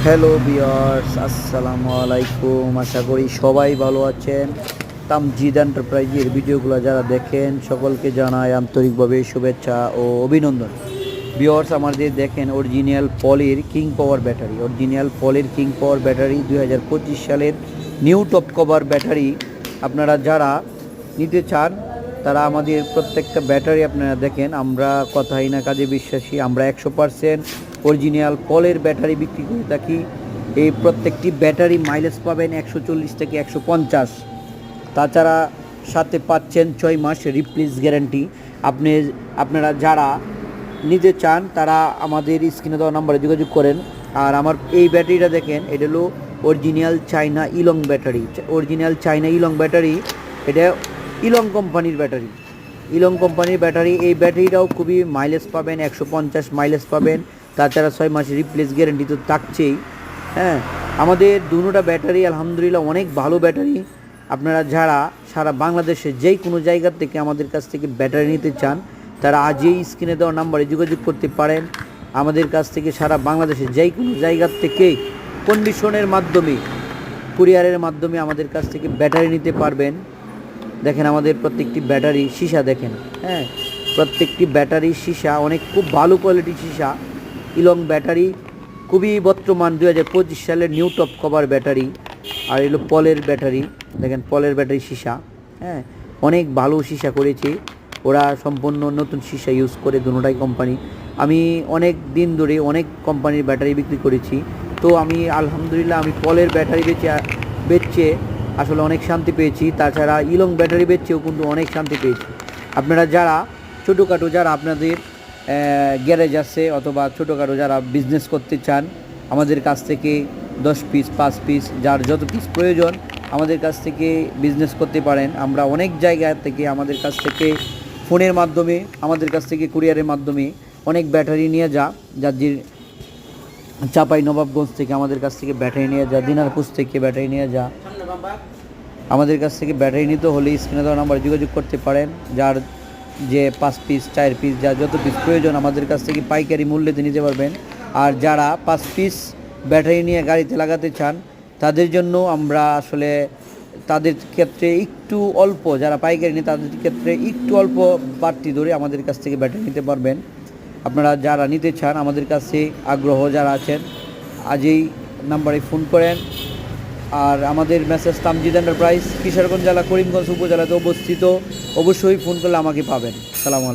Hello viewers, আসসালামু আলাইকুম। আশা করি সবাই ভালো আছেন। তামজিদ এন্টারপ্রাইজের ভিডিওগুলো যারা দেখেন সকলকে জানাই আন্তরিকভাবে শুভেচ্ছা ও অভিনন্দন। ভিউয়ার্স, আমাদের দেখেন অরিজিনাল পলির কিং পাওয়ার ব্যাটারি, অরিজিনাল পলির কিং পাওয়ার ব্যাটারি 2025 সালের নিউ টপ কভার ব্যাটারি। আপনারা যারা নিতে চান তারা আমাদের প্রত্যেকটা ব্যাটারি আপনারা দেখেন, আমরা কথাই না কাজে বিশ্বাসী। আমরা 100% অরিজিনাল পলের ব্যাটারি বিক্রি করে থাকি। এই প্রত্যেকটি ব্যাটারি মাইলেজ পাবেন 140 থেকে 150। তাছাড়া সাথে পাচ্ছেন 6 মাস রিপ্লেস গ্যারান্টি। আপনারা যারা নিতে চান তারা আমাদের স্ক্রিনে দেওয়া নম্বরে যোগাযোগ করেন। আর আমার এই ব্যাটারিটা দেখেন, এটা হলো অরিজিনাল চায়না ইলং ব্যাটারি। এটা ইলং কোম্পানির ব্যাটারি। এই ব্যাটারিটাও খুবই মাইলেজ পাবেন, 150 মাইলেজ পাবেন। তাছাড়া 6 মাসের রিপ্লেস গ্যারেন্টি তো থাকছেই। হ্যাঁ, আমাদের দুটোটা ব্যাটারি আলহামদুলিল্লাহ অনেক ভালো ব্যাটারি। আপনারা যারা সারা বাংলাদেশে যেই কোনো জায়গা থেকে আমাদের কাছ থেকে ব্যাটারি নিতে চান তারা আজই স্ক্রিনে দেওয়া নাম্বারে যোগাযোগ করতে পারেন। আমাদের কাছ থেকে সারা বাংলাদেশে যেই কোনো জায়গার থেকে কন্ডিশনের মাধ্যমে, কুরিয়ারের মাধ্যমে আমাদের কাছ থেকে ব্যাটারি নিতে পারবেন। দেখেন আমাদের প্রত্যেকটি ব্যাটারি সীসা দেখেন। হ্যাঁ, প্রত্যেকটি ব্যাটারি সীসা অনেক খুব ভালো কোয়ালিটির সীসা। ইলং ব্যাটারি খুবই বর্তমান 2025 সালের নিউ টপ কভার ব্যাটারি। আর এলো পলের ব্যাটারি, দেখেন পলের ব্যাটারি সীসা। হ্যাঁ, অনেক ভালো সীসা করেছে ওরা, সম্পূর্ণ নতুন সীসা ইউজ করে দুটোটাই কোম্পানি। আমি অনেক দিন ধরে অনেক কোম্পানির ব্যাটারি বিক্রি করেছি, তো আমি আলহামদুলিল্লাহ আমি পলের ব্যাটারি বেচে আসলে অনেক শান্তি পেয়েছি। তাছাড়া ইলং ব্যাটারি বেচেও কিন্তু অনেক শান্তি পেয়েছি। আপনারা যারা ছোটোখাটো, যারা আপনাদের গ্যারেজ আছে অথবা ছোটোখাটো যারা বিজনেস করতে চান, আমাদের কাছ থেকে 10 পিস 5 পিস যার যত পিস প্রয়োজন আমাদের কাছ থেকে বিজনেস করতে পারেন। আমরা অনেক জায়গা থেকে আমাদের কাছ থেকে ফোনের মাধ্যমে, আমাদের কাছ থেকে কুরিয়ারের মাধ্যমে অনেক ব্যাটারি নিয়ে যার চাপাই নবাবগঞ্জ থেকে আমাদের কাছ থেকে ব্যাটারি নিয়ে দিনারপুর থেকে ব্যাটারি নিয়ে আমাদের কাছ থেকে ব্যাটারি নিতে হলে স্ক্রিনে দেওয়া নাম্বার যোগাযোগ করতে পারেন। যার যে 5 পিস 4 পিস যার যত পিস প্রয়োজন আমাদের কাছ থেকে পাইকারি মূল্যেতে নিতে পারবেন। আর যারা 5 পিস ব্যাটারি নিয়ে গাড়িতে লাগাতে চান তাদের জন্য আমরা আসলে তাদের ক্ষেত্রে একটু অল্প, যারা পাইকারি নিয়ে তাদের ক্ষেত্রে একটু অল্প বাড়তি ধরে আমাদের কাছ থেকে ব্যাটারি নিতে পারবেন। আপনারা যারা নিতে চান, আমাদের কাছে আগ্রহ যারা আছেন, আজই নাম্বারে ফোন করেন। আর আমাদের মেসেজ তামজিদ এন্টারপ্রাইজ কিশোরগঞ্জ জেলা করিমগঞ্জ উপজেলাতে অবস্থিত। অবশ্যই ফোন করলে আমাকে পাবেন। সালাম আলাইকুম।